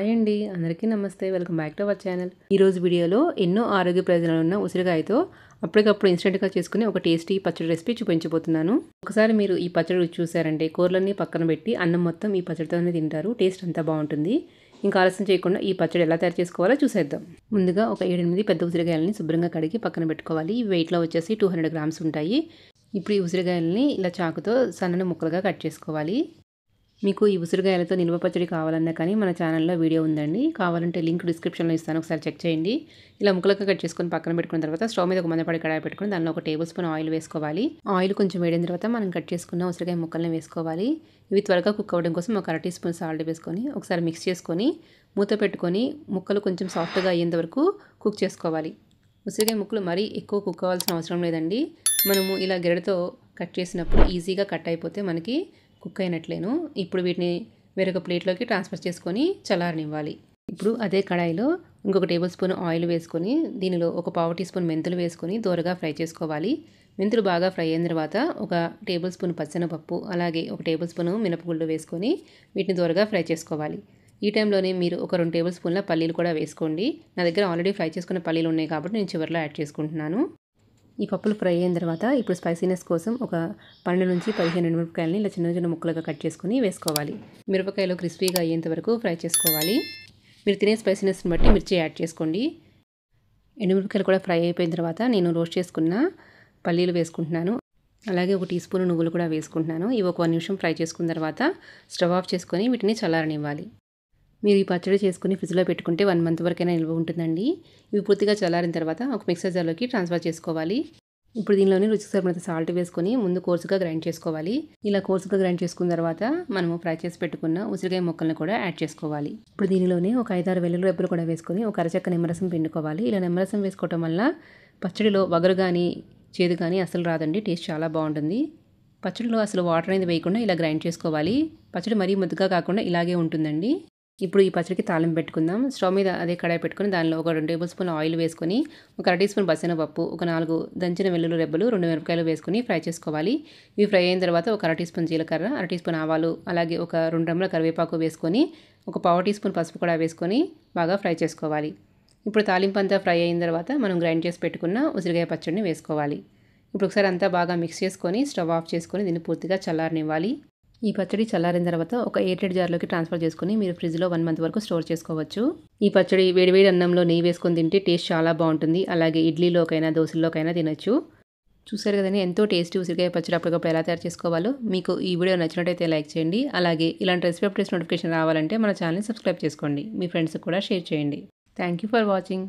Hi అండి, అందరికీ నమస్తే. Welcome back to our channel. ఈరోజు వీడియోలో ఎన్నో ఆరోగ్య ప్రయోజనాలు ఉన్న ఉసిరికాయతో అప్పటికప్పుడు ఇన్స్టెంట్గా చేసుకుని ఒక టేస్టీ పచ్చడి రెసిపీ చూపించబోతున్నాను. ఒకసారి మీరు ఈ పచ్చడి రుచి చూసారంటే కూరలన్నీ పక్కన పెట్టి అన్నం మొత్తం ఈ పచ్చడితోనే తింటారు. టేస్ట్ అంతా బాగుంటుంది. ఇంకా ఆలస్యం చేయకుండా ఈ పచ్చడి ఎలా తయారు చేసుకోవాలో చూసేద్దాం. ముందుగా ఒక 7-8 పెద్ద ఉసిరికాయలని శుభ్రంగా కడిగి పక్కన పెట్టుకోవాలి. ఈ వెయిట్లో వచ్చేసి 200 గ్రామ్స్ ఉంటాయి. ఇప్పుడు ఈ ఉసిరికాయలని ఇలా చాకుతో సన్నని ముక్కలుగా కట్ చేసుకోవాలి. మీకు ఈ ఉసిరికాయలతో నిల్వ పచ్చడి కావాలన్నా కానీ మన ఛానల్లో వీడియో ఉందండి. కావాలంటే లింక్ డిస్క్రిప్షన్లో ఇస్తాను, ఒకసారి చెక్ చేయండి. ఇలా ముక్కలుగా కట్ చేసుకొని పక్కన పెట్టుకున్న తర్వాత స్టవ్ మీద ఒక మందపాటి కడాయి పెట్టుకుని దానిలో 1 టేబుల్ స్పూన్ ఆయిల్ వేసుకోవాలి. ఆయిల్ కొంచెం వేడిన తర్వాత మనం కట్ చేసుకున్న ఉసిరికాయ ముక్కల్ని వేసుకోవాలి. ఇవి త్వరగా కుక్ అవ్వడం కోసం ఒక 1/2 టీ స్పూన్ సాల్ట్ వేసుకొని ఒకసారి మిక్స్ చేసుకొని మూత పెట్టుకొని ముక్కలు కొంచెం సాఫ్ట్గా అయ్యేంత వరకు కుక్ చేసుకోవాలి. ఉసిరికాయ ముక్కలు మరీ ఎక్కువ కుక్ అవ్వాల్సిన అవసరం లేదండి. మనము ఇలా గెరటితో కట్ చేసినప్పుడు ఈజీగా కట్ అయిపోతే మనకి కుక్ అయినట్లేను. ఇప్పుడు వీటిని వేరొక ప్లేట్లోకి ట్రాన్స్ఫర్ చేసుకొని చల్లారనివ్వాలి. ఇప్పుడు అదే కడాయిలో ఇంకొక టేబుల్ స్పూన్ ఆయిల్ వేసుకొని దీనిలో ఒక 1/4 టీ స్పూన్ మెంతులు వేసుకొని దోరగా ఫ్రై చేసుకోవాలి. మెంతులు బాగా ఫ్రై అయిన తర్వాత ఒక టేబుల్ స్పూన్ పచ్చెనపప్పు అలాగే ఒక టేబుల్ స్పూన్ మినపగుళ్ళు వేసుకొని వీటిని దోరగా ఫ్రై చేసుకోవాలి. ఈ టైంలోనే మీరు ఒక 2 టేబుల్ స్పూన్ల పల్లీలు కూడా వేసుకోండి. నా దగ్గర ఆల్రెడీ ఫ్రై చేసుకున్న పల్లీలు ఉన్నాయి కాబట్టి నేను చివరిలో యాడ్ చేసుకుంటున్నాను. ఈ పప్పులు ఫ్రై అయిన తర్వాత ఇప్పుడు స్పైసీనెస్ కోసం ఒక 12-15 మిరపకాయలని ఇలా చిన్న చిన్న ముక్కలుగా కట్ చేసుకుని వేసుకోవాలి. మిరపకాయలు క్రిస్పీగా అయ్యేంత వరకు ఫ్రై చేసుకోవాలి. మీరు తినే స్పైసీనెస్ని బట్టి మిర్చి యాడ్ చేసుకోండి. ఎండుమిరపకాయలు కూడా ఫ్రై అయిపోయిన తర్వాత నేను రోస్ట్ చేసుకున్న పల్లీలు వేసుకుంటున్నాను. అలాగే ఒక టీ స్పూన్ నువ్వులు కూడా వేసుకుంటున్నాను. ఇవి ఒక 1 నిమిషం ఫ్రై చేసుకున్న తర్వాత స్టవ్ ఆఫ్ చేసుకొని వీటిని చల్లారనివ్వాలి. మీరు ఈ పచ్చడి చేసుకుని ఫ్రిడ్జ్లో పెట్టుకుంటే 1 మంత్ వరకైనా నిల్వ ఉంటుందండి. ఇవి పూర్తిగా చల్లారిన తర్వాత ఒక మిక్సర్ జార్లోకి ట్రాన్స్ఫర్ చేసుకోవాలి. ఇప్పుడు దీనిలోని రుచికి సరిపడినంత సాల్ట్ వేసుకొని ముందు కోర్సుగా గ్రైండ్ చేసుకోవాలి. ఇలా కోర్సుగా గ్రైండ్ చేసుకున్న తర్వాత మనము ఫ్రై చేసి పెట్టుకున్న ఉసిరికాయ ముక్కలను కూడా యాడ్ చేసుకోవాలి. ఇప్పుడు దీనిలోనే ఒక 5-6 వెల్లుల్లి రెబ్బలు కూడా వేసుకొని ఒక అరచెక్క నిమ్మరసం పిండుకోవాలి. ఇలా నిమ్మరసం వేసుకోవటం వల్ల పచ్చడిలో వగరు కానీ చేదు కానీ అసలు రాదండి. టేస్ట్ చాలా బాగుంటుంది. పచ్చడిలో అసలు వాటర్ అనేది వేయకుండా ఇలా గ్రైండ్ చేసుకోవాలి. పచ్చడి మరీ ముద్దగా కాకుండా ఇలాగే ఉంటుందండి. ఇప్పుడు ఈ పచ్చడికి తాలింపు పెట్టుకుందాం. స్టవ్ మీద అదే కడాయి పెట్టుకొని దానిలో ఒక 2 టేబుల్ స్పూన్ ఆయిల్ వేసుకొని ఒక 1/2 టీ స్పూన్ పచ్చెనపప్పు, ఒక 4 దంచిన వెల్లుల్లి రెబ్బలు, 2 మిరపకాయలు వేసుకొని ఫ్రై చేసుకోవాలి. ఇవి ఫ్రై అయిన తర్వాత ఒక 1/2 టీ స్పూన్ జీలకర్ర, 1/2 టీ స్పూన్ ఆవాలు అలాగే ఒక 2 రెమ్మల కరివేపాకు వేసుకొని ఒక 1/4 టీ స్పూన్ పసుపు కూడా వేసుకొని బాగా ఫ్రై చేసుకోవాలి. ఇప్పుడు తాలింపు అంతా ఫ్రై అయిన తర్వాత మనం గ్రైండ్ చేసి పెట్టుకున్న ఉసిరికాయ పచ్చడిని వేసుకోవాలి. ఇప్పుడు ఒకసారి అంతా బాగా మిక్స్ చేసుకొని స్టవ్ ఆఫ్ చేసుకొని దీన్ని పూర్తిగా చల్లారనివ్వాలి. ఈ పచ్చడి చల్లారిన తర్వాత ఒక ఎయిర్టైట్ జార్లోకి ట్రాన్స్ఫర్ చేసుకుని మీరు ఫ్రిడ్జ్లో 1 మంత్ వరకు స్టోర్ చేసుకోవచ్చు. ఈ పచ్చడి వేడివేడి అన్నంలో నెయ్యి వేసుకొని తింటే టేస్ట్ చాలా బాగుంటుంది. అలాగే ఇడ్లీలోకైనా దోశల్లోకైనా తినొచ్చు. చూసారు కదండి, ఎంతో టేస్టీ ఉసిరికాయ పచ్చడి అప్పటికప్పుడు ఎలా తయారు చేసుకోవాలో. మీకు ఈ వీడియో నచ్చినట్టయితే లైక్ చేయండి. అలాగే ఇలాంటి రెసిపీ అప్డేట్స్ నోటిఫికేషన్ రావాలంటే మన ఛానల్ని సబ్స్క్రైబ్ చేసుకోండి. మీ ఫ్రెండ్స్కి కూడా షేర్ చేయండి. Thank you for watching.